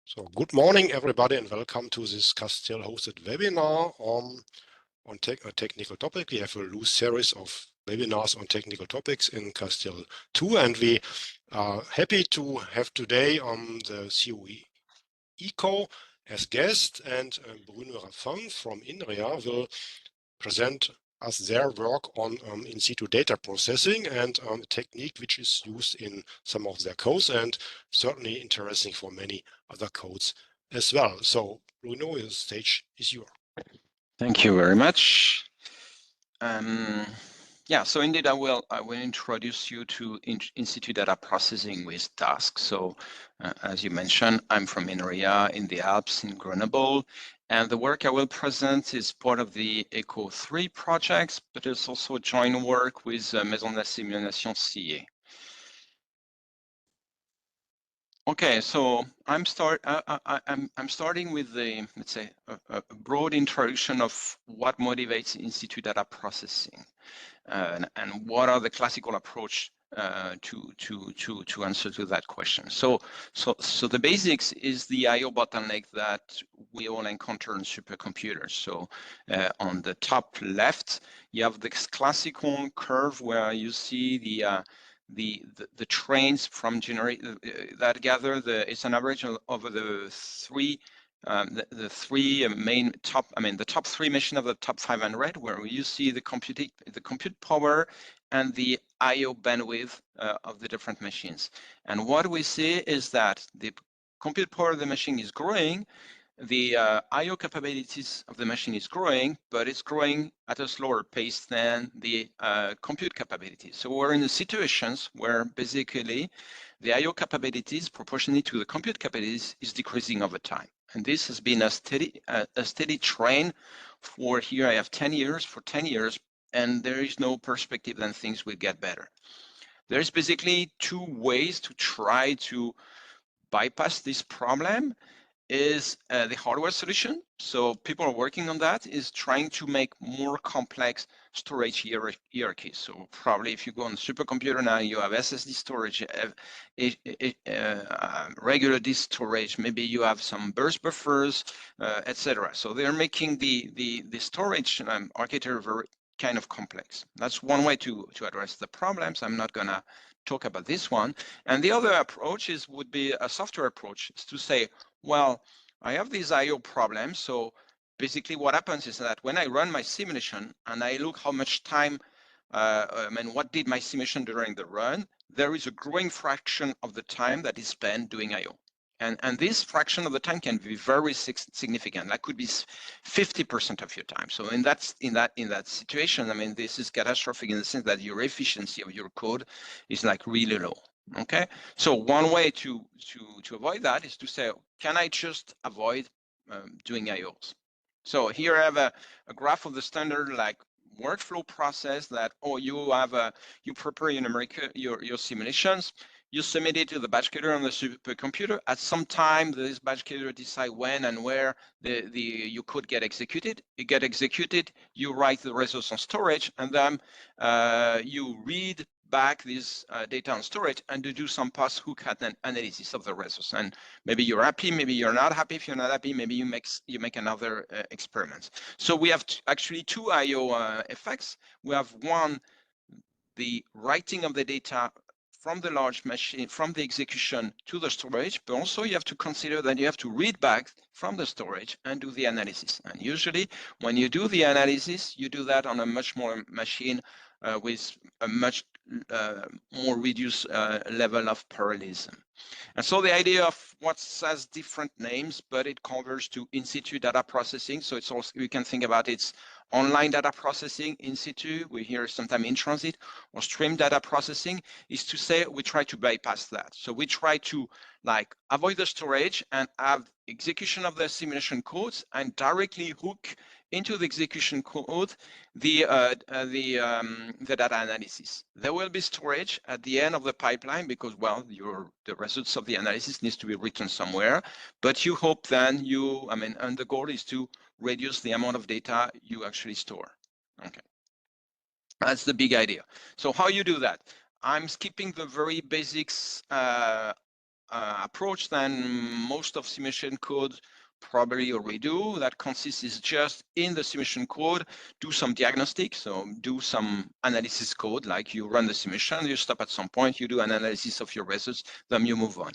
So good morning, everybody, and welcome to this CASTIEL hosted webinar on a technical topic. We have a loose series of webinars on technical topics in CASTIEL 2, and we are happy to have today the COE ECO as guest, and Bruno Raffin from INRIA will present us their work on in situ data processing and a technique which is used in some of their codes and certainly interesting for many other codes as well. So Bruno, the stage is yours. Thank you very much. Yeah, so indeed I will introduce you to in situ data processing with DASK. So as you mentioned, I'm from INRIA in the Alps in Grenoble, and the work I will present is part of the ECO 3 projects, but it's also joint work with Maison de la Simulation CA. Okay, so I'm starting with the, let's say, a broad introduction of what motivates in situ data processing, and what are the classical approach to answer to that question. So the basics is the I/O bottleneck that we all encounter in supercomputers. So on the top left, you have this classical curve where you see the trains from generate that gather it's an average over the three main top, the top three machines of the top 500, where you see the compute power and the I/O bandwidth of the different machines. And what we see is that the compute power of the machine is growing, the I/O capabilities of the machine is growing, but it's growing at a slower pace than the compute capabilities. So we're in the situations where basically the I/O capabilities proportionally to the compute capabilities is decreasing over time. And this has been a steady trend for here. I have 10 years, for 10 years, and there is no perspective that things will get better. There's basically two ways to try to bypass this problem. Is the hardware solution. So people are working on that, is trying to make more complex storage hierarchies. So probably if you go on the supercomputer now, you have SSD storage, regular disk storage, maybe you have some burst buffers, etc. So they're making the storage architecture very kind of complex. That's one way to address the problems. I'm not gonna talk about this one. And the other approach would be a software approach, is to say, well, I have these I/O problems. So basically what happens is that when I run my simulation and I look how much time, what did my simulation during the run, there is a growing fraction of the time that is spent doing I/O. And this fraction of the time can be very significant. That could be 50% of your time. So in that situation, this is catastrophic in the sense that your efficiency of your code is like really low. Okay, so one way to avoid that is to say, can I just avoid doing I/Os? So here I have a graph of the standard like workflow process that, you prepare your simulations, you submit it to the batch caller on the supercomputer. At some time, this batch caller decide when and where your code get executed. It get executed, you write the results on storage, and then you read back this data on storage and to do some post-hook analysis of the results. And maybe you're happy, maybe you're not happy. If you're not happy, maybe you make another experiment. So we have actually two I/O effects. We have one, the writing of the data from the large machine, from the execution to the storage, but also you have to consider that you have to read back from the storage and do the analysis. And usually when you do the analysis, you do that on a much more machine with a much more reduced level of parallelism. And so the idea of what has different names, but it covers to in situ data processing. So it's also, you can think about it's online data processing in situ. We hear sometimes in transit, or stream data processing, is to say we try to bypass that. So we try to avoid the storage and have execution of the simulation codes and directly hook into the execution code the data analysis. There will be storage at the end of the pipeline because, well, the results of the analysis needs to be written somewhere, but you hope then and the goal is to reduce the amount of data you actually store. Okay, that's the big idea. So how you do that? I'm skipping the very basics approach than most of simulation code probably already do. That consists is just in the simulation code, do some diagnostic, so do some analysis code, like you run the simulation, you stop at some point, you do an analysis of your results, then you move on.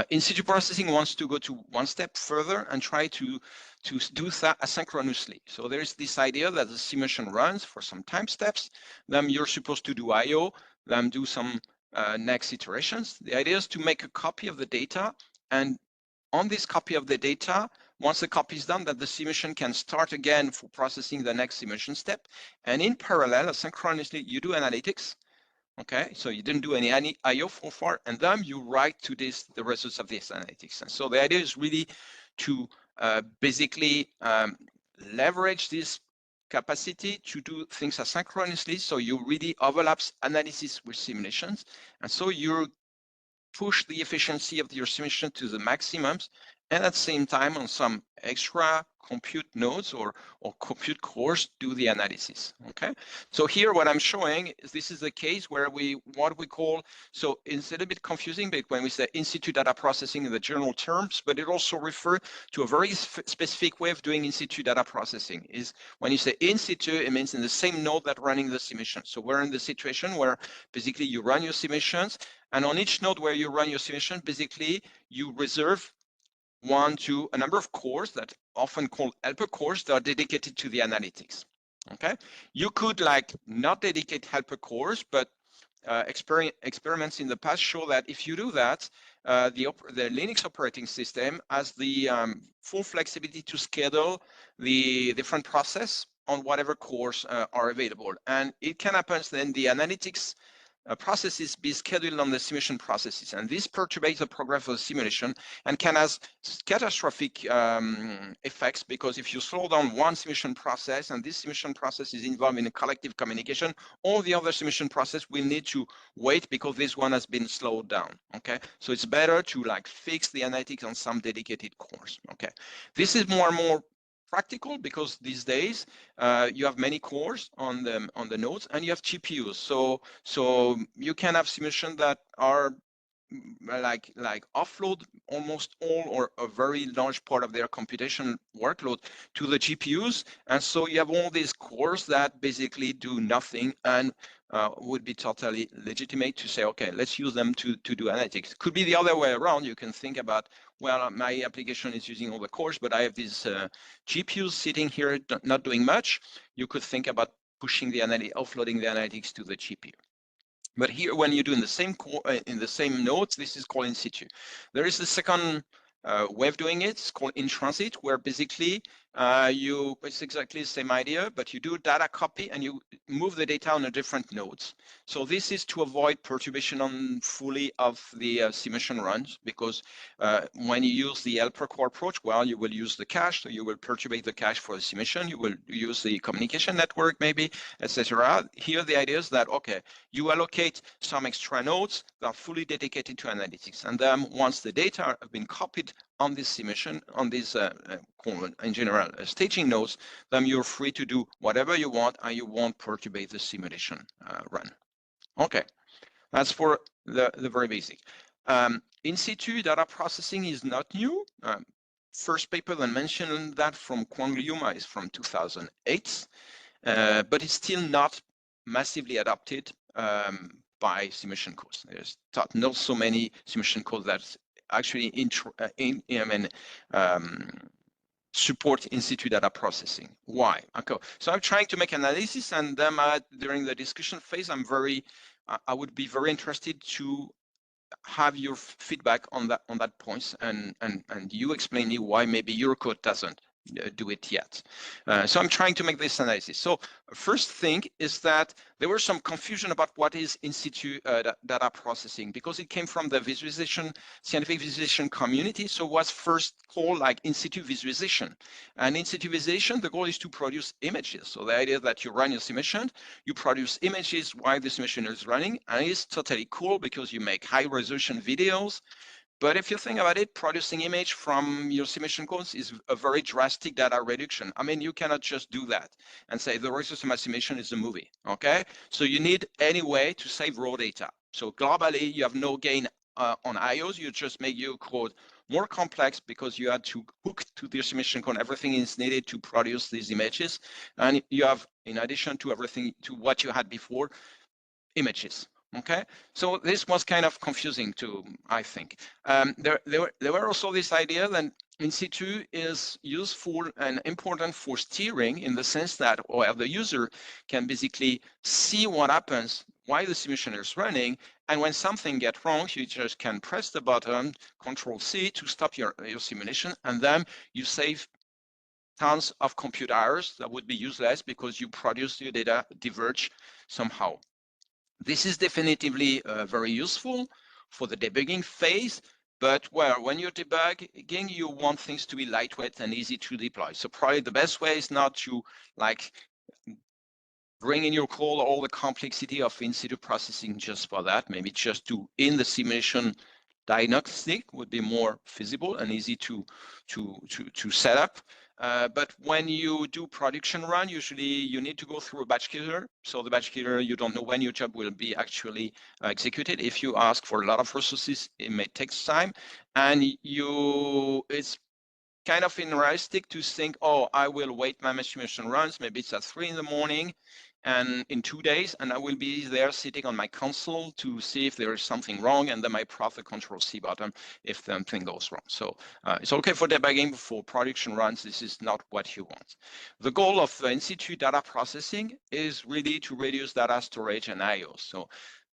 In situ processing wants to go to one step further and try to do that asynchronously. So there's this idea that the simulation runs for some time steps, then you're supposed to do I/O, then do some next iterations. The idea is to make a copy of the data, and on this copy of the data, once the copy is done, that the simulation can start again for processing the next simulation step. And in parallel, asynchronously, you do analytics. Okay, so you didn't do any I/O so far, and then you write to this the results of this analytics. And so the idea is really to basically leverage this capacity to do things asynchronously, so you really overlaps analysis with simulations, and so you push the efficiency of your simulation to the maximums, and at the same time on some extra compute nodes or compute cores do the analysis. Okay, so here what I'm showing is this is the case where what we call, so it's a little bit confusing, but when we say in situ data processing in the general terms, but it also refers to a very specific way of doing in situ data processing. Is when you say in situ, it means in the same node that running the simulation. So we're in the situation where basically you run your simulations, and on each node where you run your simulation, basically you reserve a number of cores that often called helper cores that are dedicated to the analytics. Okay, you could like not dedicate helper cores, but experiments in the past show that if you do that, the Linux operating system has the full flexibility to schedule the different process on whatever cores are available, and it can happen then the analytics processes be scheduled on the simulation processes, and this perturbates the progress of the simulation and can have catastrophic effects, because if you slow down one simulation process and this simulation process is involved in a collective communication, all the other simulation process will need to wait because this one has been slowed down. Okay, so it's better to like fix the analytics on some dedicated cores. Okay, this is more and more practical because these days you have many cores on the nodes and you have GPUs. So you can have simulations that are like offload almost all or a very large part of their computation workload to the GPUs, and so you have all these cores that basically do nothing and would be totally legitimate to say, okay, let's use them to do analytics. Could be the other way around. You can think about, well, my application is using all the cores, but I have these GPUs sitting here not doing much. You could think about pushing the offloading the analytics to the GPU. But here, when you do in the same nodes, this is called in situ. There is the second way of doing it. It's called in transit, where basically it's exactly the same idea, but you do data copy and you move the data on a different nodes. So this is to avoid perturbation on fully of the simulation runs, because when you use the helper core approach, well, you will use the cache, so you will perturbate the cache for the simulation. You will use the communication network, maybe, etc. Here, the idea is that, okay, you allocate some extra nodes that are fully dedicated to analytics. And then once the data have been copied on this simulation, on these, in general, staging nodes, then you're free to do whatever you want and you won't perturbate the simulation run. Okay, that's for the very basic. In situ data processing is not new. First paper that mentioned that from Kwang Liu is from 2008, but it's still not massively adopted by simulation codes. There's not so many simulation codes that actually support in situ data processing. Why? Okay. So I'm trying to make analysis, and then during the discussion phase, I would be very interested to have your feedback on that point, and you explain me why maybe your code doesn't do it yet. So I'm trying to make this analysis. So first thing is that there was some confusion about what is in situ data processing, because it came from the scientific visualization community. So what's first called like in situ visualization. And in situ visualization, the goal is to produce images. So the idea that you run your simulation, you produce images while the simulation is running, and it's totally cool because you make high resolution videos. But if you think about it, producing image from your simulation codes is a very drastic data reduction. I mean, you cannot just do that and say the result of my simulation is a movie, okay? So you need any way to save raw data. So globally, you have no gain on iOS, you just make your code more complex because you had to hook to the simulation code. Everything is needed to produce these images. And you have, in addition to everything, to what you had before, images. Okay, so this was kind of confusing too, I think. There were also this idea that in situ is useful and important for steering, in the sense that the user can basically see what happens while the simulation is running, and when something gets wrong, you just can press the button Control-C to stop your simulation, and then you save tons of compute hours that would be useless because you produce your data diverge somehow. This is definitively very useful for the debugging phase, but when you're debugging, you want things to be lightweight and easy to deploy. So probably the best way is not to bring in your code all the complexity of in-situ processing just for that. Maybe just do in the simulation diagnostic would be more feasible and easy to set up. But when you do production run, usually you need to go through a batch killer. So the batch killer, you don't know when your job will be actually executed. If you ask for a lot of resources, it may take time, and it's kind of unrealistic to think, oh, I will wait my simulation runs. Maybe it's at 3 in the morning and in 2 days, and I will be there sitting on my console to see if there is something wrong, and then I press the Control-C button if something goes wrong. So it's okay for debugging. For production runs, this is not what you want. The goal of in-situ data processing is really to reduce data storage and I/O. So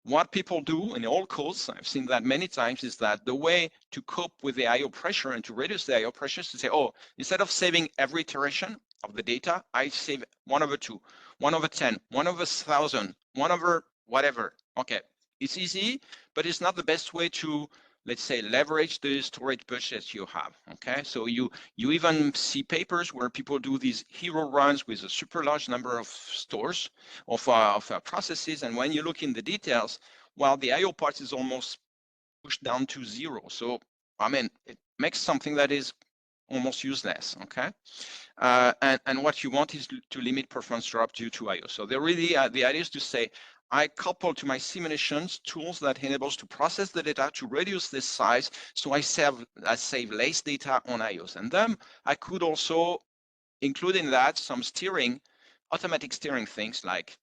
what people do in all codes, I've seen that many times, is that the way to cope with the I/O pressure and to reduce the I/O pressure is to say, oh, instead of saving every iteration of the data, I save 1/2, 1/10, 1/1000, 1/, whatever. Okay, it's easy, but it's not the best way to, let's say, leverage the storage budget you have. Okay, so you even see papers where people do these hero runs with a super large number of stores of processes, and when you look in the details, well, the I/O part is almost pushed down to 0. So I mean, it makes something that is almost useless. Okay, and what you want is to limit performance drop due to I/O. So the idea is to say, I couple to my simulations tools that enables to process the data to reduce this size, so I save less data on I/Os. And then I could also include in that some steering, automatic steering things like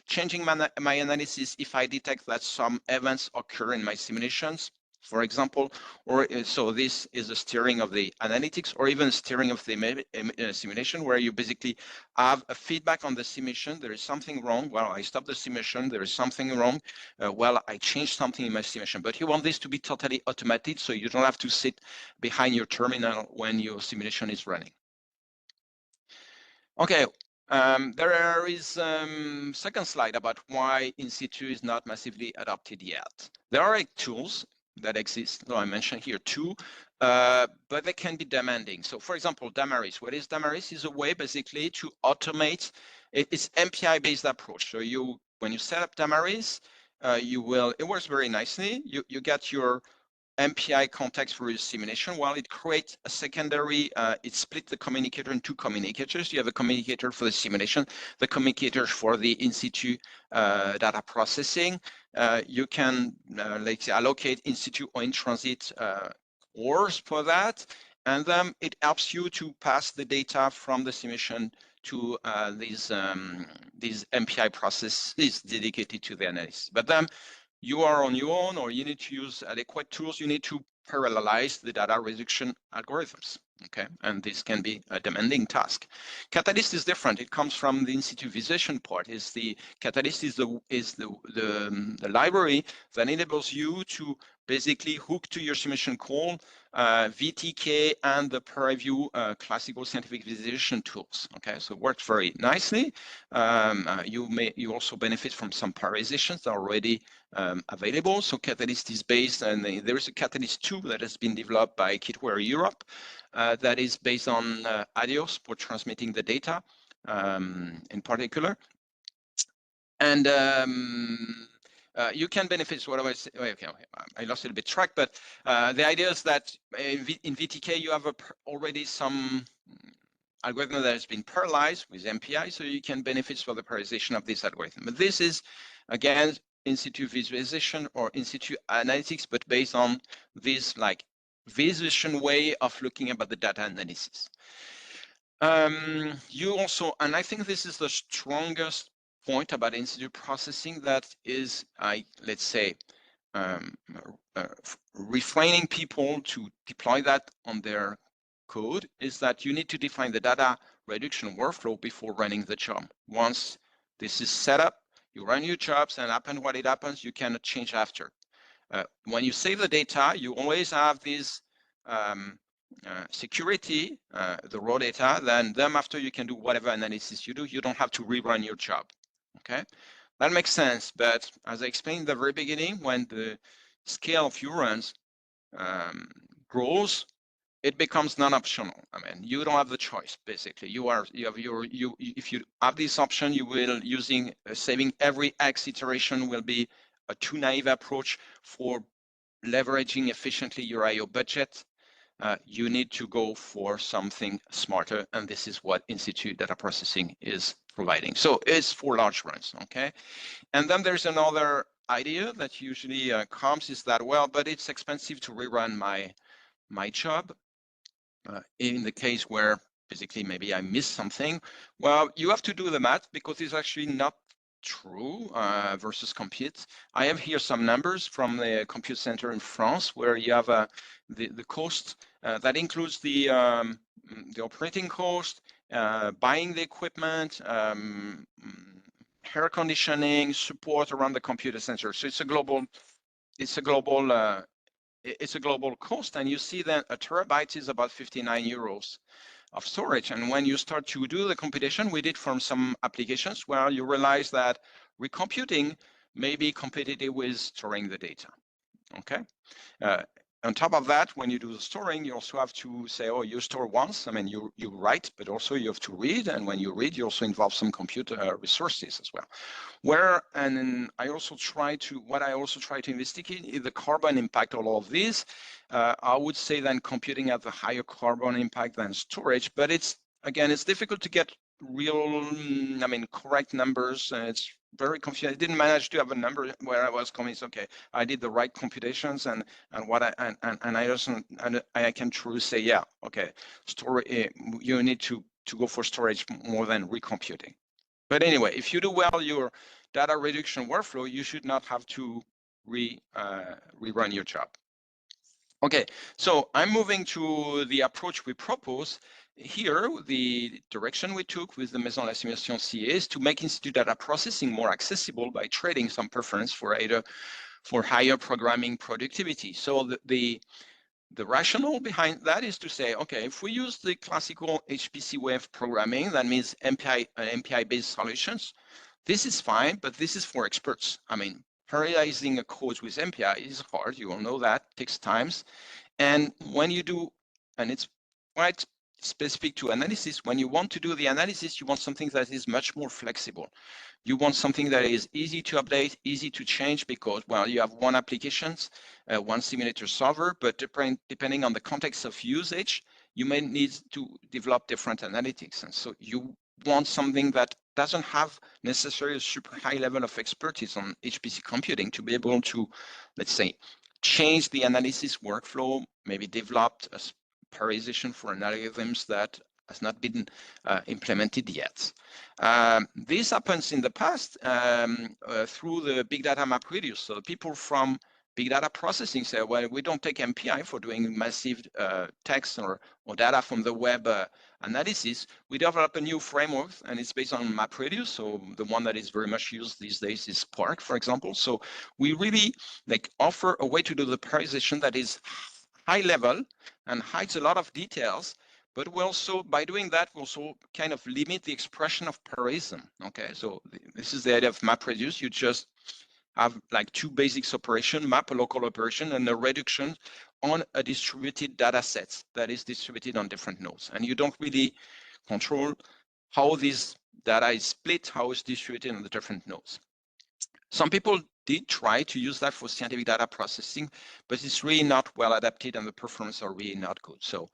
changing my analysis if I detect that some events occur in my simulations, for example, or so this is a steering of the analytics, or even steering of the simulation, where you basically have a feedback on the simulation. There is something wrong. Well, I stop the simulation. There is something wrong. Well, I changed something in my simulation. But you want this to be totally automated, so you don't have to sit behind your terminal when your simulation is running. Okay, there is second slide about why in situ is not massively adopted yet. There are tools that exist, though I mentioned here two, but they can be demanding. So for example, Damaris. What is Damaris? Is a way basically to automate. It's MPI-based approach. So when you set up Damaris, it works very nicely. You get your MPI context for your simulation. While it creates a secondary, it split the communicator in two communicators. You have a communicator for the simulation, the communicator for the in-situ data processing. You can like allocate in-situ or in-transit cores for that, and then it helps you to pass the data from the simulation to these MPI processes dedicated to the analysis. But then you are on your own, or you need to use adequate tools. You need to parallelize the data reduction algorithms. Okay, and this can be a demanding task. Catalyst is different. It comes from the in-situ visualization part. Catalyst is the library that enables you to basically hook to your simulation call VTK and the peer-review classical scientific visualization tools. Okay, so it works very nicely. You also benefit from some parallelizations that are already available. So Catalyst is based, and there is a Catalyst 2 that has been developed by Kitware Europe that is based on ADIOS for transmitting the data in particular. And you can benefit. What do I say? Okay, I lost a little bit track, but the idea is that in VTK you have already some algorithm that has been parallelized with MPI, so you can benefit from the parallelization of this algorithm. But this is, again, in situ visualization or in situ analytics, but based on this like visualization way of looking about the data analysis. You also, and I think this is the strongest point about in situ processing, that is, let's say, refraining people to deploy that on their code, is that you need to define the data reduction workflow before running the job. Once this is set up, you run your jobs, and happen what it happens, you cannot change after. When you save the data, you always have this security, the raw data, then after you can do whatever analysis you do, you don't have to rerun your job, okay? That makes sense, but as I explained in the very beginning, when the scale of your runs grows, it becomes non-optional. I mean, you don't have the choice, basically. If you have this option, you will using saving every X iteration will be a too naive approach for leveraging efficiently your IO budget. You need to go for something smarter, and this is what in situ data processing is providing. So it's for large runs, okay? And then there's another idea that usually comes, is that, well, but it's expensive to rerun my job. In the case where basically maybe I missed something, well, you have to do the math, because it's actually not true versus compute. I have here some numbers from the compute center in France, where you have the cost that includes the operating cost, buying the equipment, air conditioning, support around the computer center. So it's a global cost, and you see that a terabyte is about 59 euros of storage. And when you start to do the computation, we did from some applications where you realize that recomputing may be competitive with storing the data, okay? On top of that, when you do the storing, you also have to say, oh, you store once. I mean, you write, but also you have to read. And when you read, you also involve some computer resources as well. And I also try to investigate is the carbon impact of all of this. I would say then computing has a higher carbon impact than storage, but it's difficult to get real, correct numbers. It's very confusing. I didn't manage to have a number where I was convinced, okay, I did the right computations, and I can truly say, yeah, okay, you need to go for storage more than recomputing. But anyway, if you do well your data reduction workflow, you should not have to rerun your job. Okay, so I'm moving to the approach we propose. Here, the direction we took with the Maison de la Simulation CA is to make in-situ data processing more accessible by trading some preference for higher programming productivity. So the rationale behind that is to say, okay, if we use the classical HPC way of programming, that means MPI-based solutions, this is fine, but this is for experts. I mean, parallelizing a code with MPI is hard, you all know that, takes times. And when you do, and it's quite specific to analysis, when you want to do the analysis, you want something that is much more flexible. You want something that is easy to update, easy to change, because, well, you have one applications, one simulator solver, but depending on the context of usage, you may need to develop different analytics. And so you want something that doesn't have necessarily a super high level of expertise on HPC computing to be able to, let's say, change the analysis workflow, maybe developed a parallelization for algorithms that has not been implemented yet. This happens in the past through the big data map reduce. So people from big data processing say, well, we don't take MPI for doing massive text or data from the web analysis. We develop a new framework, and it's based on MapReduce. So the one that is very much used these days is Spark, for example. So we really offer a way to do the parallelization that is high level and hides a lot of details. But we also, by doing that, we also kind of limit the expression of parallelism. Okay, so this is the idea of MapReduce. You just have two basics operation, map a local operation, and a reduction on a distributed data set that is distributed on different nodes. And you don't really control how this data is split, how it's distributed on the different nodes. Some people did try to use that for scientific data processing, but it's really not well adapted, and the performance are really not good. So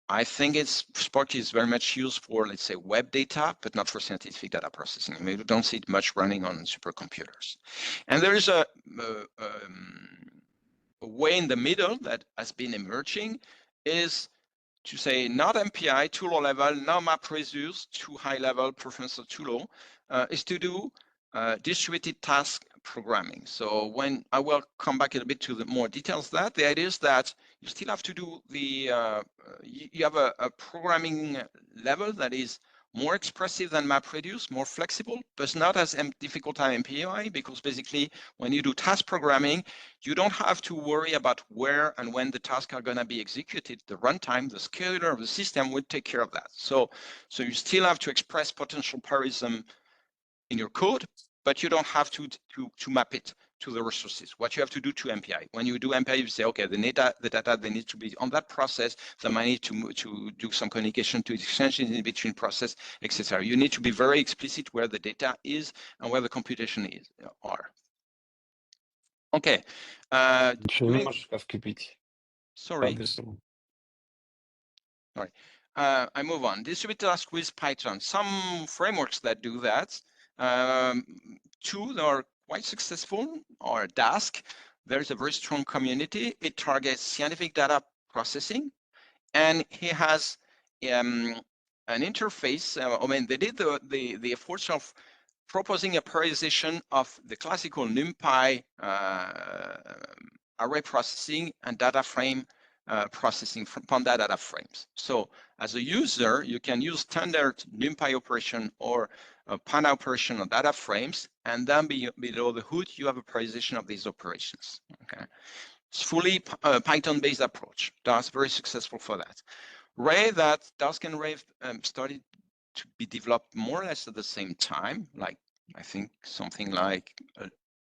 I think Spark is very much used for, let's say, web data, but not for scientific data processing. I mean, we don't see it much running on supercomputers. And there is a way in the middle that has been emerging is to say not MPI too low level, not MapReduce too high level, performance too low, is to do distributed task programming. So when I will come back a little bit to the more details that the idea is that you still have to do the you have a programming level that is more expressive than MapReduce, more flexible, but not as difficult as MPI, because basically when you do task programming, you don't have to worry about where and when the tasks are going to be executed. The runtime, the scheduler of the system will take care of that. So you still have to express potential parallelism in your code, but you don't have to map it to the resources. What you have to do to MPI. When you do MPI, you say, okay, the data they need to be on that process. They might need to do some communication to exchanges in between process, etc. You need to be very explicit where the data is and where the computation is are. Okay. Sorry. All right. I move on. Distributed task with Python. Some frameworks that do that. Two that are quite successful are DASK. There's a very strong community. It targets scientific data processing, and he has an interface. I mean, they did the efforts of proposing a prioritization of the classical NumPy array processing and data frame processing from Panda data frames. So as a user, you can use standard NumPy operation or Panda operation on data frames, and then below the hood, you have a prioritization of these operations. Okay, it's fully Python-based approach. That's very successful for that. Ray, that DASK and Ray started to be developed more or less at the same time, like I think something like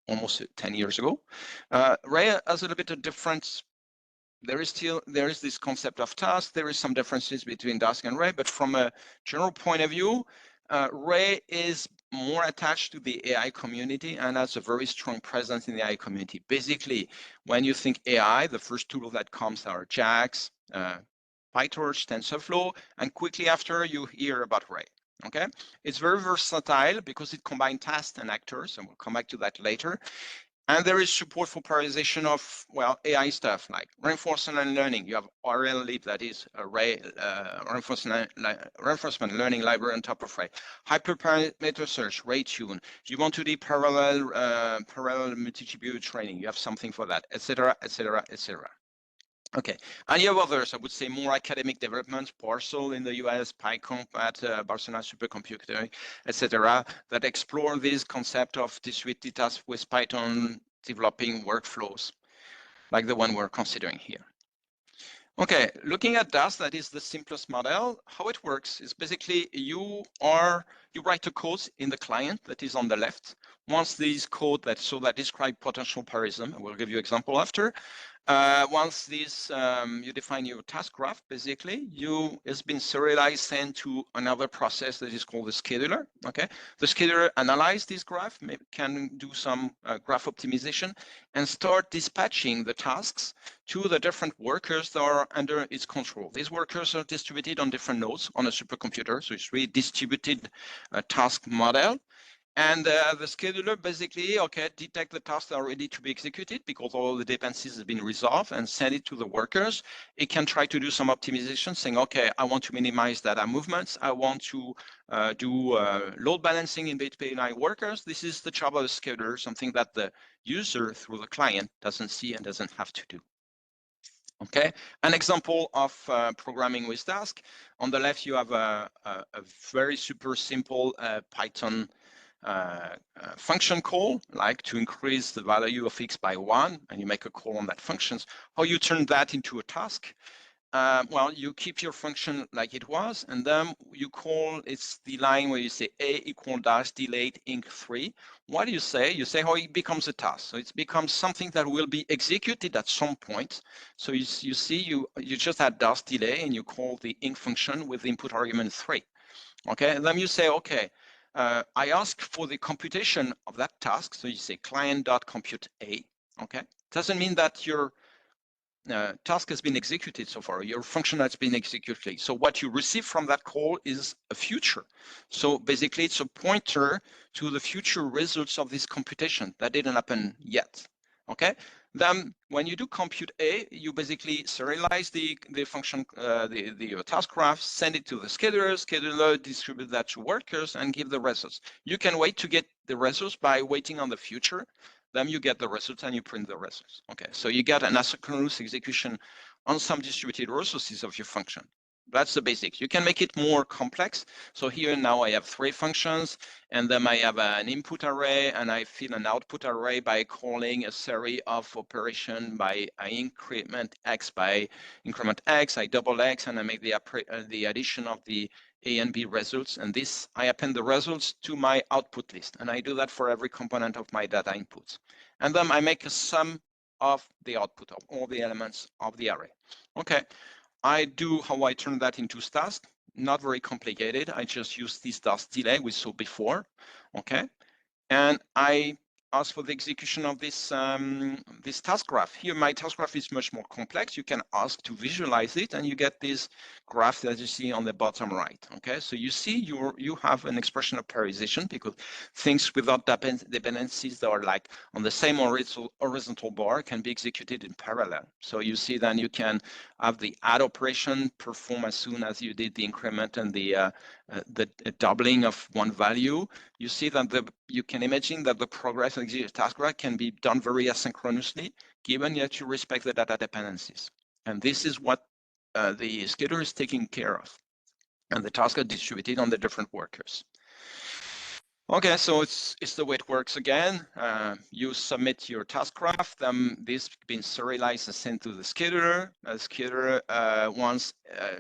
almost 10 years ago. Ray has a little bit of difference. There is this concept of task. There is some differences between DASK and Ray, but from a general point of view, Ray is more attached to the AI community and has a very strong presence in the AI community. Basically, when you think AI, the first tool that comes are JAX, PyTorch, TensorFlow, and quickly after you hear about Ray. Okay, it's very versatile because it combines tasks and actors, and we'll come back to that later. And there is support for prioritization of, well, AI stuff like reinforcement learning. You have RLLib, that is Ray reinforcement learning library on top of Ray. Hyperparameter search, RayTune. You want to do parallel multi-GPU training. You have something for that, etc., etc., etc. Okay, and you have others, I would say more academic developments, Parcel in the US, PyComp at Barcelona Supercomputer, etc., that explore this concept of distributed tasks with Python developing workflows, like the one we're considering here. Okay, looking at DASK, that is the simplest model. How it works is basically you write a code in the client that is on the left. Once this code that describe potential parallelism, I will give you example after. Once this, you define your task graph, basically, it's been serialized, sent to another process that is called the scheduler, okay? The scheduler analyzes this graph, can do some graph optimization, and start dispatching the tasks to the different workers that are under its control. These workers are distributed on different nodes on a supercomputer, so it's really distributed task model. And the scheduler basically, okay, detect the tasks that are ready to be executed because all the dependencies have been resolved and send it to the workers. It can try to do some optimization saying, okay, I want to minimize data movements. I want to do load balancing in between my workers. This is the job of the scheduler, something that the user through the client doesn't see and doesn't have to do. Okay, an example of programming with DASK. On the left, you have a very super simple Python function call, like to increase the value of x by 1, and you make a call on that functions. How you turn that into a task? Well, you keep your function like it was, and then you call, it's the line where you say a equal dash delayed inc3. What do you say? You say how it becomes a task. So it becomes something that will be executed at some point. So you see, you just add dash delay and you call the inc function with the input argument 3. Okay, and then you say, okay, I ask for the computation of that task. So you say client.compute A. Okay, doesn't mean that your task has been executed so far, your function has been executed. So what you receive from that call is a future. So basically it's a pointer to the future results of this computation that didn't happen yet. Okay, then when you do compute A, you basically serialize the function, the task graph, send it to the scheduler distribute that to workers and give the results. You can wait to get the results by waiting on the future. Then you get the results and you print the results. Okay, so you get an asynchronous execution on some distributed resources of your function. That's the basics. You can make it more complex. So here now I have 3 functions, and then I have an input array, and I feed an output array by calling a series of operation by I increment x by increment x, I double x, and I make the addition of the A and B results. And this, I append the results to my output list. And I do that for every component of my data inputs. And then I make a sum of the output of all the elements of the array. Okay. I do how I turn that into tasks. Not very complicated. I just use this DASK delay we saw before. Okay, and I ask for the execution of this this task graph. Here, my task graph is much more complex. You can ask to visualize it, and you get this graph that you see on the bottom right. Okay, so you see you have an expression of periodization because things without dependencies that are like on the same horizontal bar can be executed in parallel. So you see then you can have the add operation perform as soon as you did the increment and the doubling of one value. You see that you can imagine that the progress of the task graph can be done very asynchronously, given that you respect the data dependencies. And this is what the scheduler is taking care of. And the tasks are distributed on the different workers. Okay, so it's the way it works again. You submit your task graph, then this being serialized and sent to the scheduler. The scheduler wants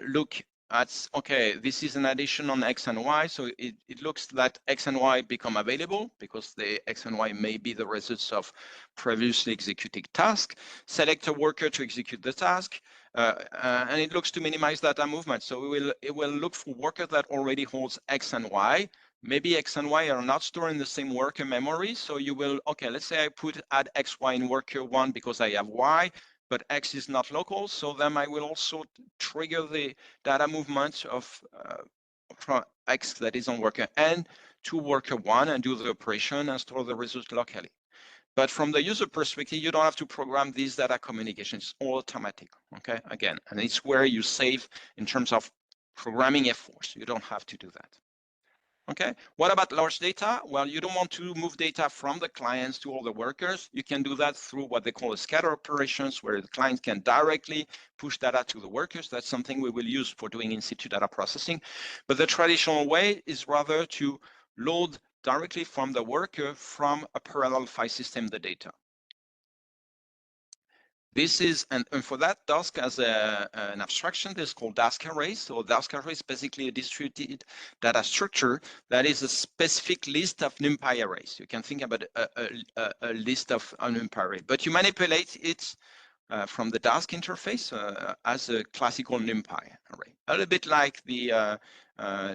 look at, okay, this is an addition on X and Y, so it looks that X and Y become available because the X and Y may be the results of previously executed task. Select a worker to execute the task. And it looks to minimize data movement. So it will look for worker that already holds X and Y. Maybe X and Y are not stored in the same worker memory. So you will, okay, let's say I add XY in worker 1 because I have Y, but X is not local. So then I will also trigger the data movement of from X that is on worker N to worker 1 and do the operation and store the result locally. But from the user perspective, you don't have to program these data communications. It's all automatic, okay? Again, and it's where you save in terms of programming efforts. You don't have to do that. Okay, what about large data? Well, you don't want to move data from the clients to all the workers. You can do that through what they call a scatter operations, where the client can directly push data to the workers. That's something we will use for doing in situ data processing. But the traditional way is rather to load directly from the worker from a parallel file system the data. This is, and for that, DASK has an abstraction that's called DASK array. So DASK array is basically a distributed data structure that is a specific list of NumPy arrays. You can think about a list of a NumPy array, but you manipulate it from the DASK interface as a classical NumPy array, a little bit like the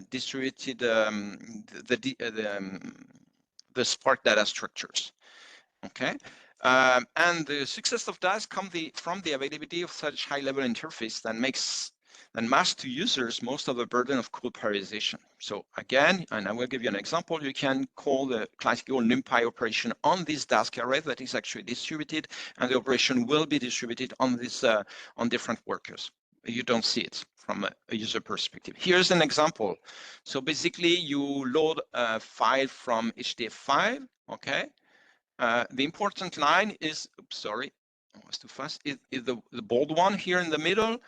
distributed the Spark data structures. Okay. And the success of DASK comes from the availability of such high-level interface that masks to users most of the burden of code periodization. So again, and I will give you an example, you can call the classical NumPy operation on this DASK array that is actually distributed, and the operation will be distributed on this on different workers. You don't see it from a user perspective. Here's an example. So basically, you load a file from HDF5, okay? The important line is, oops, sorry, I was too fast, is the bold one here in the middle.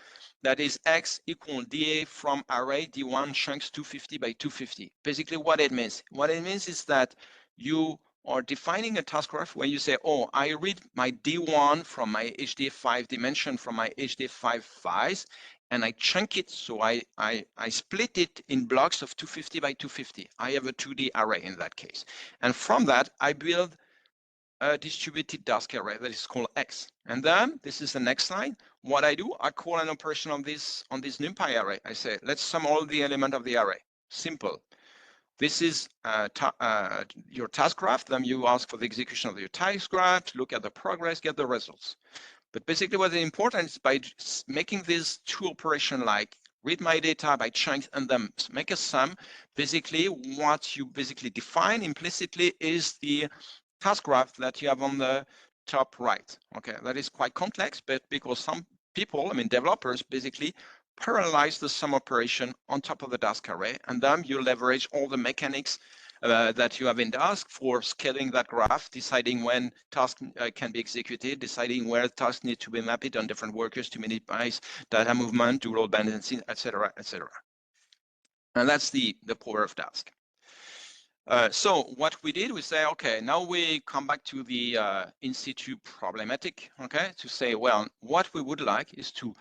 That is X equal DA from array D1 chunks 250 by 250. Basically what it means. What it means is that you are defining a task graph where you say, oh, I read my D1 from my HDF5 dimension from my HDF5 files, and I chunk it, so I split it in blocks of 250 by 250. I have a 2D array in that case. And from that, I build a distributed DASK array that is called X. And then this is the next line. What I do, I call an operation on this NumPy array. I say, let's sum all the elements of the array. Simple. This is your task graph. Then you ask for the execution of your task graph, look at the progress, get the results. But basically what is important is by making these two operations like read my data by chunks and then make a sum, basically what you basically define implicitly is the task graph that you have on the top right. Okay, that is quite complex, but because some people, I mean developers, basically parallelize the sum operation on top of the DASK array, and then you leverage all the mechanics that you have in DASK for scaling that graph, deciding when tasks can be executed, deciding where tasks need to be mapped on different workers to minimize data movement, do load balancing, etc., etc. And that's the power of DASK. So what we did, we say, okay, now we come back to the in situ problematic, okay, to say, well, what we would like is to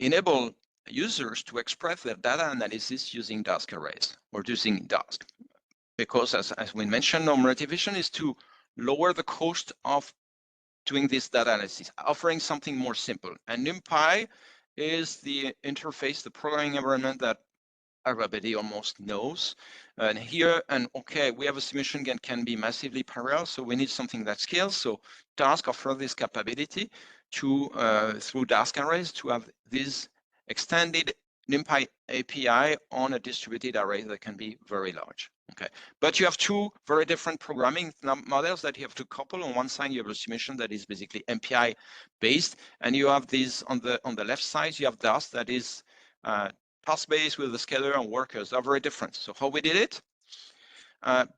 enable users to express their data analysis using DASK arrays or using DASK. Because as we mentioned, our motivation is to lower the cost of doing this data analysis, offering something more simple. And NumPy is the interface, the programming environment that everybody almost knows. And here, okay, we have a simulation that can be massively parallel, so we need something that scales. So DASK offers this capability to, through DASK arrays, to have this extended NumPy API on a distributed array that can be very large. Okay, but you have two very different programming models that you have to couple. On one side, you have a simulation that is basically MPI based, and you have these on the left side, you have DASK that is task-based with the scaler and workers are very different. So how we did it?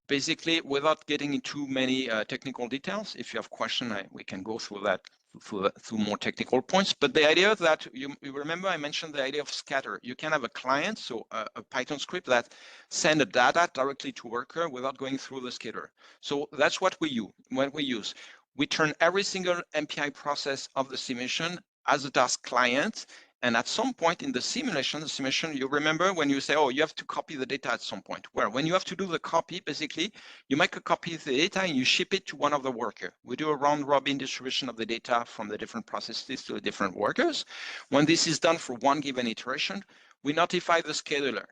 Basically, without getting into many technical details, if you have questions, we can go through that through more technical points. But the idea that you remember, I mentioned the idea of scatter. You can have a client, so a Python script that send the data directly to worker without going through the scatter. So that's what we use. We turn every single MPI process of the simulation as a DASK client. And at some point in the simulation, you remember when you say, oh, you have to copy the data at some point. Well, when you have to do the copy, basically, you make a copy of the data and you ship it to one of the workers. We do a round robin distribution of the data from the different processes to the different workers. When this is done for one given iteration, we notify the scheduler.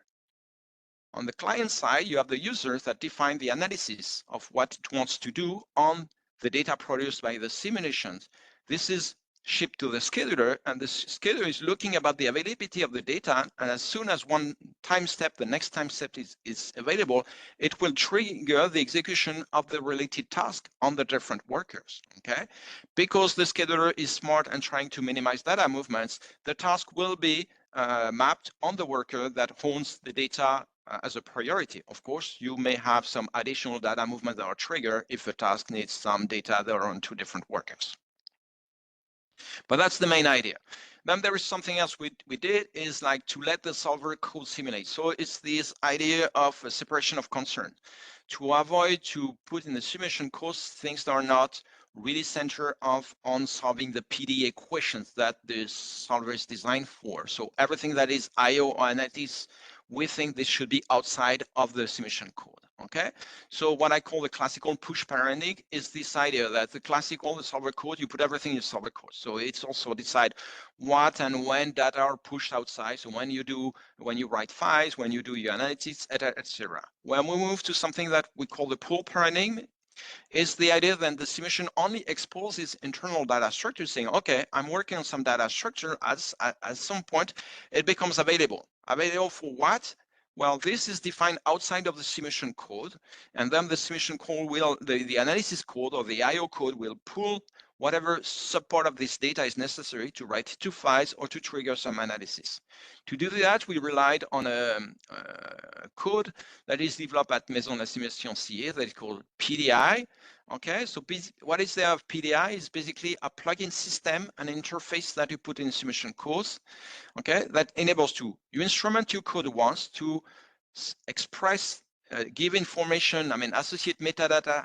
On the client side, you have the users that define the analysis of what it wants to do on the data produced by the simulations. This is shipped to the scheduler, and the scheduler is looking about the availability of the data, and as soon as one time step, the next time step is available, it will trigger the execution of the related task on the different workers, okay? Because the scheduler is smart and trying to minimize data movements, the task will be mapped on the worker that owns the data as a priority. Of course, you may have some additional data movement that are triggered if a task needs some data that are on two different workers. But that's the main idea. Then there is something else we did is like to let the solver code simulate. So it's this idea of a separation of concern to avoid to put in the simulation code things that are not really centered on solving the PDA equations that the solver is designed for. So everything that is IO or analytics, we think this should be outside of the simulation code. Okay, so what I call the classical push paradigm is this idea that the solver code, you put everything in the solver code. So it's also decide what and when data are pushed outside. So when you write files, when you do your analytics, etc. When we move to something that we call the pull paradigm, is the idea that the simulation only exposes internal data structure, saying, okay, I'm working on some data structure, at some point it becomes available. Available for what? Well, this is defined outside of the simulation code, and then the simulation code will, the analysis code or the IO code will pull whatever support of this data is necessary to write two files or to trigger some analysis. To do that, we relied on a code that is developed at Maison de la Simulation CA that is called PDI. Okay, so what is there of PDI is basically a plugin system, an interface that you put in simulation codes, okay, that enables you instrument your code once to express, give information, associate metadata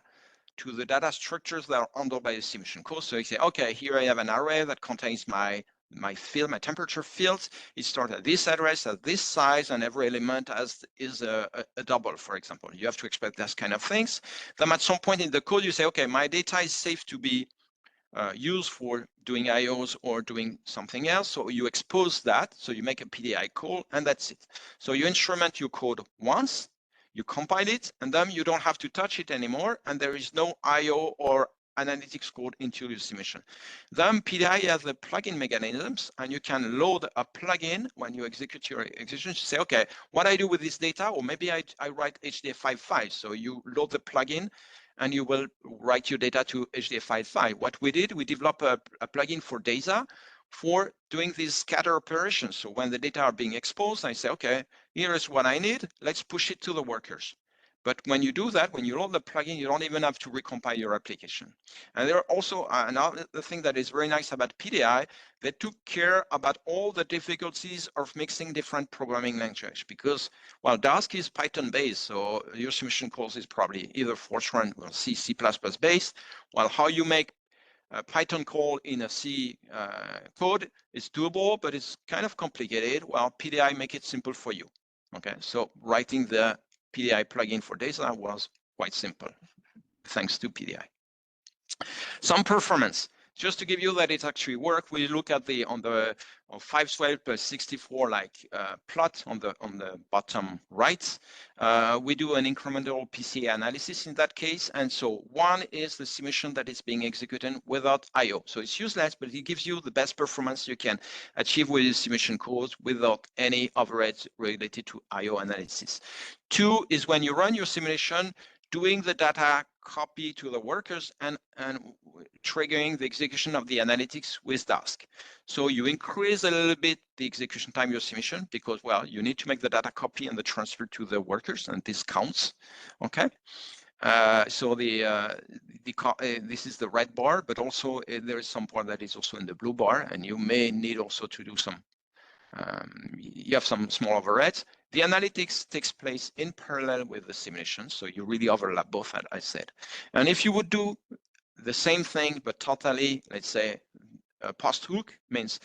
to the data structures that are handled by the simulation code. So you say, okay, here I have an array that contains my field, my temperature fields. It starts at this address, at this size, and every element is a double, for example. You have to expect those kind of things. Then at some point in the code, you say, okay, my data is safe to be used for doing IOs or doing something else. So you expose that. So you make a PDI call, and that's it. So you instrument your code once, you compile it, and then you don't have to touch it anymore, and there is no IO or analytics code into your simulation. Then PDI has the plugin mechanisms, and you can load a plugin when you execute your execution. You say, okay, what I do with this data, or maybe I write HDF5 files. So you load the plugin, and you will write your data to HDF5 file. What we did, we developed a plugin for DASK for doing these scatter operations. So when the data are being exposed, I say, okay, here is what I need. Let's push it to the workers. But when you do that, when you load the plugin, you don't even have to recompile your application. And there are also another thing that is very nice about PDI, they took care about all the difficulties of mixing different programming languages, because, well, DASK is Python based, so your simulation calls is probably either Fortran or C, C++ based, while how you make a Python call in a C code is doable, but it's kind of complicated. Well, PDI make it simple for you. Okay, so writing the PDI plugin for DASK was quite simple, thanks to PDI. Some performance, just to give you that it actually worked. We look at the on the 512 plus 64 like plot on the bottom right. We do an incremental PCA analysis in that case, and so one is the simulation that is being executed without I/O. So it's useless, but it gives you the best performance you can achieve with the simulation code without any overhead related to I/O analysis. Two is when you run your simulation, doing the data copy to the workers and triggering the execution of the analytics with DASK. So you increase a little bit the execution time of your simulation because, well, you need to make the data copy and the transfer to the workers, and this counts. Okay. So this is the red bar, but also there is some part that is also in the blue bar, and you may need also to do some. You have some small overheads. The analytics takes place in parallel with the simulation, so you really overlap both, as I said. And if you would do the same thing, but totally, let's say, post-hook, means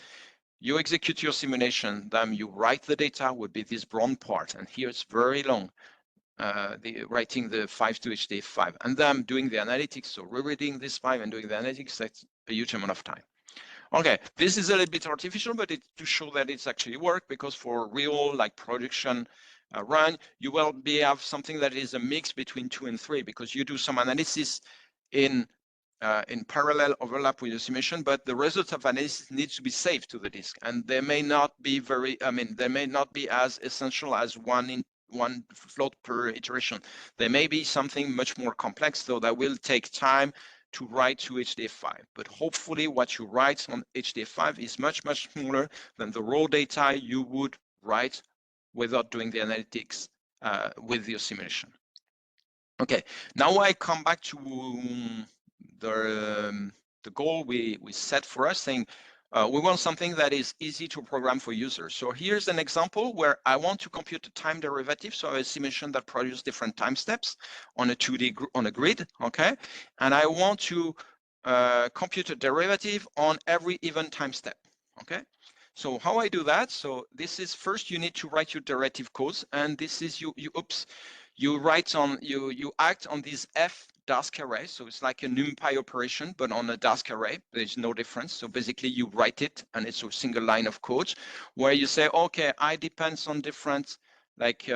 you execute your simulation, then you write the data would be this brown part, and here it's very long, writing the 5 to HDF5, and then doing the analytics, so rereading this 5 and doing the analytics, that's a huge amount of time. Okay, this is a little bit artificial, but it's to show that it's actually work, because for real like production run, you will have something that is a mix between 2 and 3, because you do some analysis in parallel overlap with the simulation, but the results of analysis needs to be saved to the disk, and they may not be they may not be as essential as one float per iteration. There may be something much more complex, though that will take time to write to HDF5, but hopefully what you write on HDF5 is much, much smaller than the raw data you would write without doing the analytics with your simulation. Okay, now I come back to the goal we set for us, saying we want something that is easy to program for users. So here's an example where I want to compute a time derivative. So a simulation that produces different time steps on a 2D on a grid, okay? And I want to compute a derivative on every even time step, okay? So how I do that? So this is first you need to write your derivative codes, and this is you write on you act on this F DASK array. So it's like a NumPy operation, but on a DASK array. There's no difference. So basically you write it, and it's a single line of code where you say, okay, I depends on different like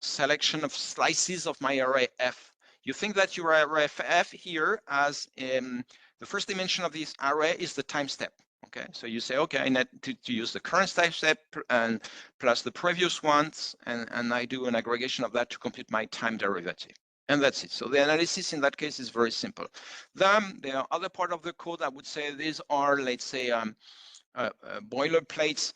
selection of slices of my array F. You think that your array F here as the first dimension of this array is the time step. Okay, so you say, okay, I need to use the current time step and plus the previous ones, and I do an aggregation of that to compute my time derivative. And that's it. So the analysis in that case is very simple. Then the other part of the code, I would say these are, let's say, boilerplates.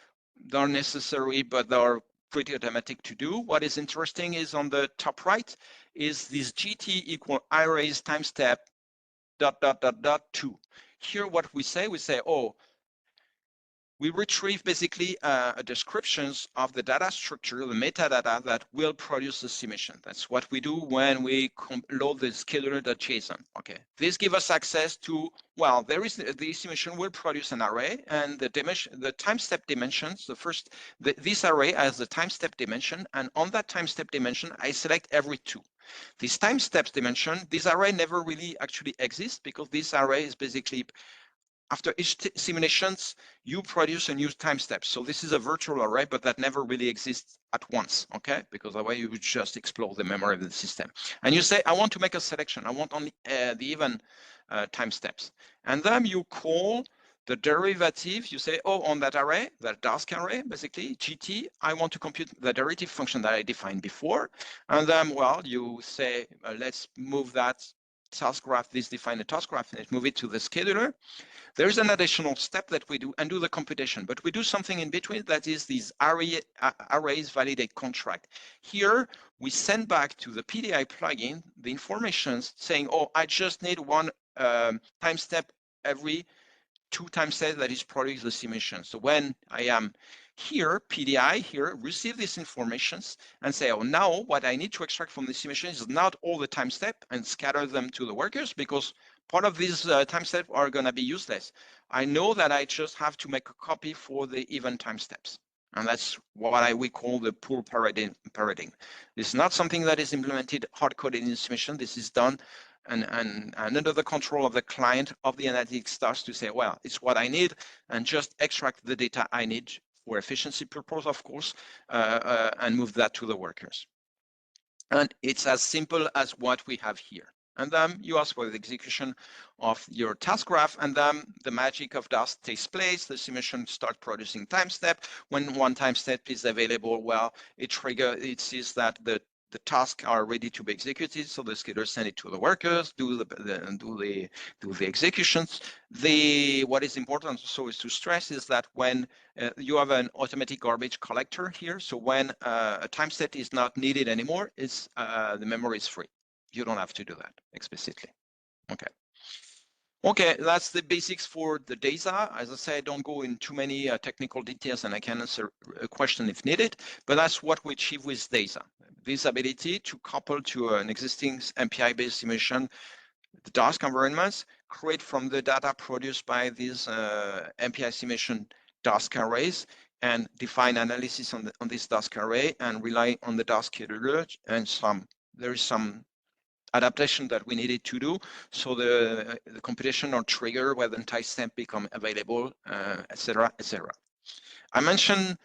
They're necessary, but they're pretty automatic to do. What is interesting is on the top right is this GT equal arrays time step ... 2. Here what we say, oh, we retrieve basically descriptions of the data structure, the metadata that will produce the simulation. That's what we do when we load the scalar.json. Okay, this gives us access to, well, there is the simulation will produce an array, and the dimension, the time step dimensions. This array has the time step dimension, and on that time step dimension, I select every 2. This time steps dimension, this array never really actually exists, because this array is basically, after each simulations, you produce a new time step. So this is a virtual array, but that never really exists at once, okay? Because that way you would just explode the memory of the system. And you say, I want to make a selection. I want only the even time steps. And then you call the derivative. You say, oh, on that array, that DASK array, basically, GT, I want to compute the derivative function that I defined before. And then, well, you say, let's move that task graph, this defined task graph, and move it to the scheduler. There's an additional step that we do and do the computation, but we do something in between, that is these arrays validate contract. Here, we send back to the PDI plugin the information saying, oh, I just need one time step every 2 time steps that is producing the simulation. So when I am here, PDI here, receive these informations and say, oh, now what I need to extract from the simulation is not all the time step and scatter them to the workers, because part of these time steps are going to be useless. I know that I just have to make a copy for the event time steps. And that's what we call the pool paradigm. This is not something that is implemented hard-coded in the simulation. This is done and under the control of the client of the analytics task to say, well, it's what I need, and just extract the data I need for efficiency purpose, of course, and move that to the workers. And it's as simple as what we have here. And then you ask for the execution of your task graph, and then the magic of DASK takes place. The simulation starts producing time step. When one time step is available, well, it sees that the tasks are ready to be executed, so the scheduler send it to the workers, do the executions. What is important also is to stress is that when you have an automatic garbage collector here, so when a time step is not needed anymore, the memory is free. You don't have to do that explicitly. Okay, that's the basics for the data. As I said, don't go in too many technical details, and I can answer a question if needed, but that's what we achieve with data. This ability to couple to an existing MPI-based simulation, the DASK environments, create from the data produced by these MPI simulation DASK arrays, and define analysis on this DASK array, and rely on the DASK scheduler, and there is some adaptation that we needed to do, so the computation or trigger when the timestamp become available, etc., etc. I mentioned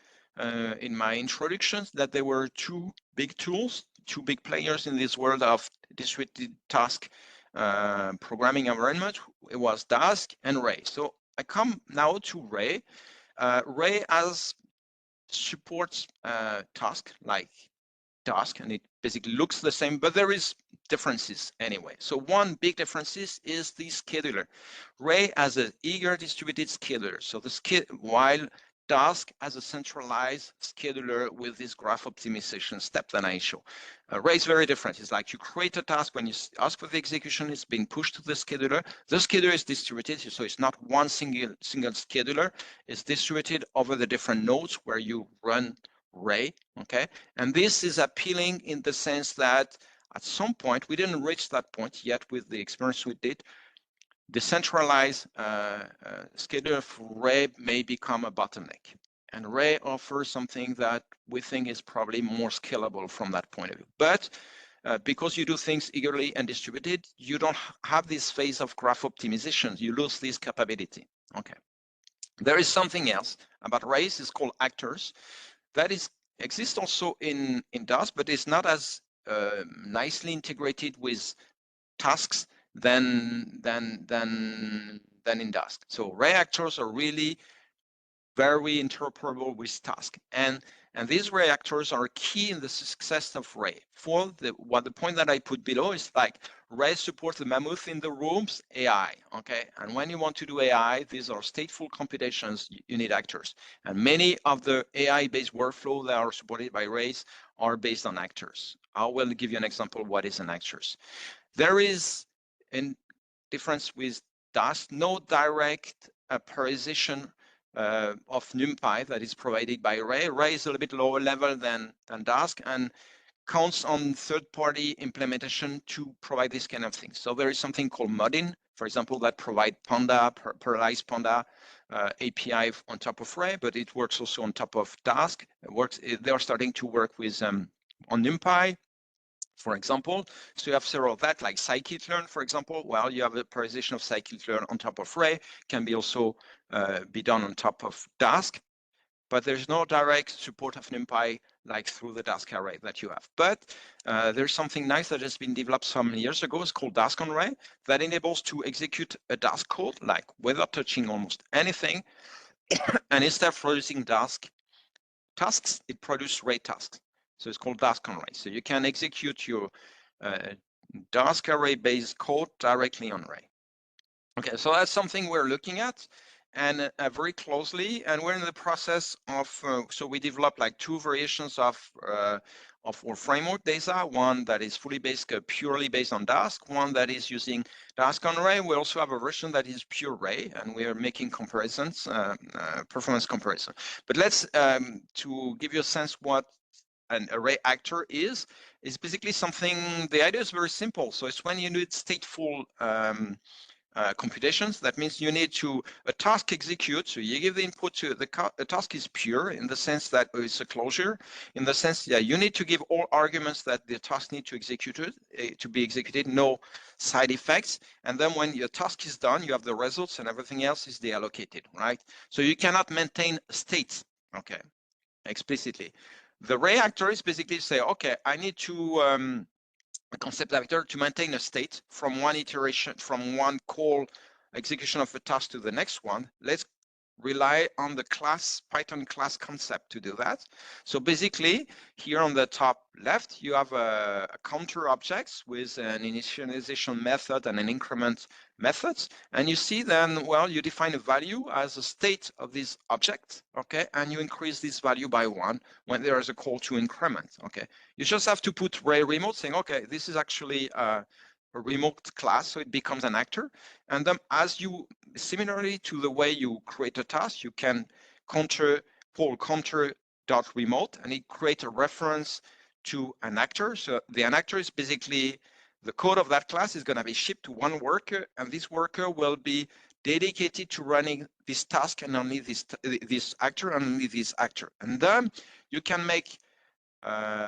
in my introductions that there were two big tools, two big players in this world of distributed task programming environment. It was DASK and Ray. So I come now to Ray. Ray supports task like DASK, and it basically looks the same, but there is differences anyway. So one big difference is the scheduler. Ray has an eager distributed scheduler. So while DASK has a centralized scheduler with this graph optimization step that I show. Ray is very different. It's like you create a task, when you ask for the execution, it's being pushed to the scheduler. The scheduler is distributed, so it's not one single scheduler. It's distributed over the different nodes where you run Ray, okay? And this is appealing in the sense that at some point, we didn't reach that point yet with the experience we did, the centralized scheduler for Ray may become a bottleneck. And Ray offers something that we think is probably more scalable from that point of view. But because you do things eagerly and distributed, you don't have this phase of graph optimization. You lose this capability, okay? There is something else about Rays, it's called actors. That exists also in DASK, but it's not as nicely integrated with tasks than in DASK. So Ray actors are really very interoperable with task, and these Ray actors are key in the success of Ray. For the point that I put below is like Ray supports the mammoth in the rooms AI, okay? And when you want to do AI, these are stateful computations, you need actors. And many of the AI-based workflows that are supported by Rays are based on actors. I will give you an example of what is an actors. There is a difference with DASK, no direct prioritization of NumPy that is provided by Ray. Ray is a little bit lower level than DASK and counts on third-party implementation to provide this kind of things. So there is something called Modin, for example, that provide Panda, parallelized Panda API on top of Ray, but it works also on top of DASK. They are starting to work with on NumPy, for example. So you have several of that, like scikit-learn, for example. Well, you have a prioritization of scikit-learn on top of Ray, can be also be done on top of DASK. but there's no direct support of NumPy like through the DASK array that you have. But there's something nice that has been developed some years ago. It's called DASK on array that enables to execute a DASK code like without touching almost anything. And instead of producing DASK tasks, it produces array tasks. So it's called DASK on array. So you can execute your DASK array based code directly on array. Okay, so that's something we're looking at and very closely, and we're in the process of, so we developed like two variations of our framework data, one that is fully based, purely based on DASK, one that is using DASK on array. We also have a version that is pure array, and we are making comparisons, performance comparison. But let's, to give you a sense what an array actor is basically something, the idea is very simple. So it's when you need stateful computations. That means you need to, a task execute, so you give the input to the task is pure in the sense that it's a closure, in the sense that you need to give all arguments that the task need to execute it, to be executed, no side effects. And then when your task is done, you have the results and everything else is deallocated, right? So you cannot maintain states, okay, explicitly. The reactor is basically say, okay, I need to, a concept vector to maintain a state from one iteration, from one call execution of a task to the next one. Let's rely on the class, Python class concept to do that. So basically, here on the top left, you have a counter objects with an initialization method and an increment methods. And you see then, well, you define a value as a state of this object, okay? And you increase this value by 1 when there is a call to increment, okay? You just have to put array remote saying, okay, this is actually a remote class, so it becomes an actor. And then as you, similarly to the way you create a task, you can call counter.remote, and it creates a reference to an actor. So the an actor is basically the code of that class is going to be shipped to one worker, and this worker will be dedicated to running this task and only this actor and only this actor. And then you can make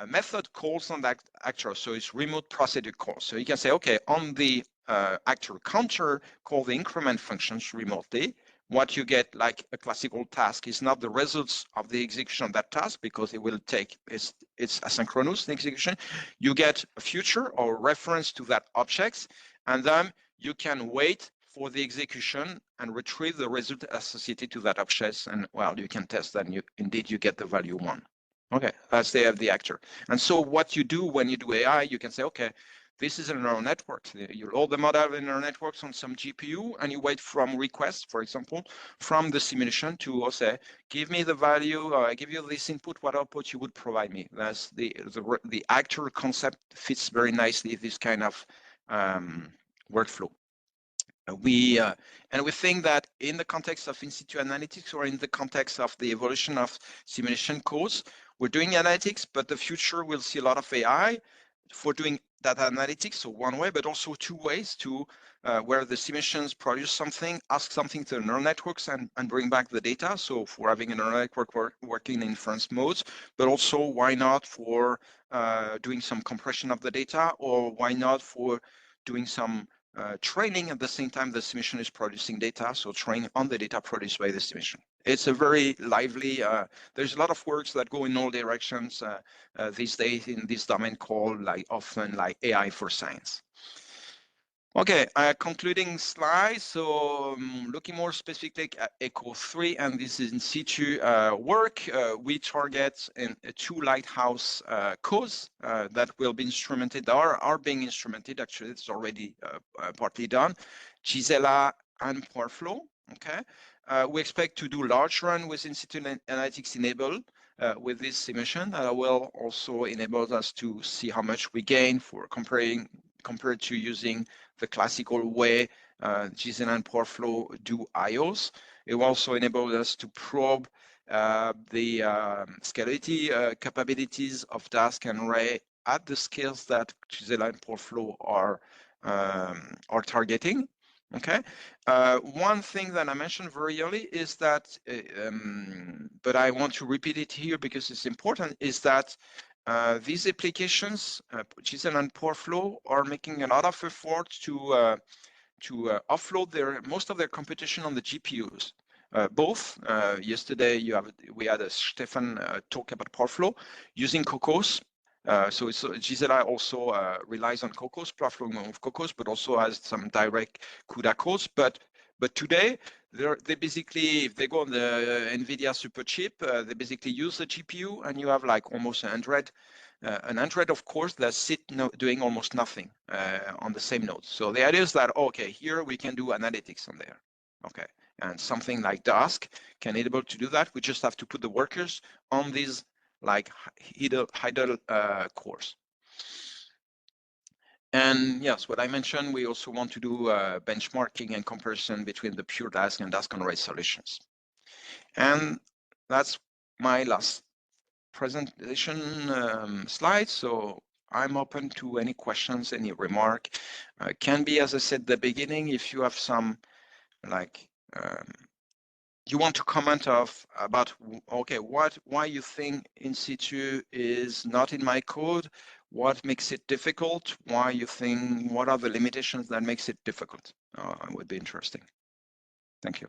method calls on that actor, so it's remote procedure calls. So you can say, okay, on the actor counter, call the increment functions remotely. What you get, like a classical task, is not the results of the execution of that task, because it will take, it's asynchronous, the execution. You get a future or reference to that objects, and then you can wait for the execution and retrieve the result associated to that object, and well, you can test that indeed you get the value 1. Okay, that's the actor. And so what you do when you do AI, you can say, okay, this is a neural network. You load the model of the neural networks on some GPU, and you wait from requests, for example, from the simulation to say, give me the value, I give you this input, what output you would provide me. That's the actor concept fits very nicely this kind of workflow. We think that in the context of in situ analytics, or in the context of the evolution of simulation codes, we're doing analytics, but the future will see a lot of AI for doing data analytics, so one way, but also two ways, to where the simulations produce something, ask something to the neural networks, and bring back the data. So for having a neural network working in inference modes, but also why not for doing some compression of the data, or why not for doing some training at the same time the simulation is producing data, so training on the data produced by the simulation. It's a very lively, there's a lot of works that go in all directions these days in this domain called often AI for science. Okay, concluding slide. So looking more specifically at ECHO 3, and this is in situ work, we target in 2 lighthouse codes that will be instrumented, are being instrumented. Actually, it's already partly done. Gisela and PowerFlow. Okay, we expect to do large run with in situ analytics enabled with this simulation. That will also enable us to see how much we gain for compared to using the classical way Gisela and PowerFlow do IOs. It will also enable us to probe the scalability capabilities of DASK and array at the scales that Gisela and PowerFlow are targeting. Okay. One thing that I mentioned very early is that, but I want to repeat it here because it's important, is that these applications, Gisela and PowerFlow, are making a lot of effort to offload most of their computation on the GPUs. both. Yesterday we had a Stefan talk about PowerFlow using Cocos. So GZI also relies on Cocos, PowerFlow of Cocos, but also has some direct CUDA codes. But today they basically, if they go on the NVIDIA super chip, they basically use the GPU, and you have like almost an Android, of course, that's doing almost nothing on the same node. So the idea is that, okay, here we can do analytics on there. Okay, and something like DASK can enable to do that. We just have to put the workers on these like idle cores. And yes, what I mentioned, we also want to do benchmarking and comparison between the pure DASK and DASK on array solutions. And that's my last presentation slide. So I'm open to any questions, any remark. Can be, as I said at the beginning, if you have some like you want to comment about, okay, why you think in situ is not in my code, what makes it difficult, why you think, what are the limitations that makes it difficult? It would be interesting. Thank you.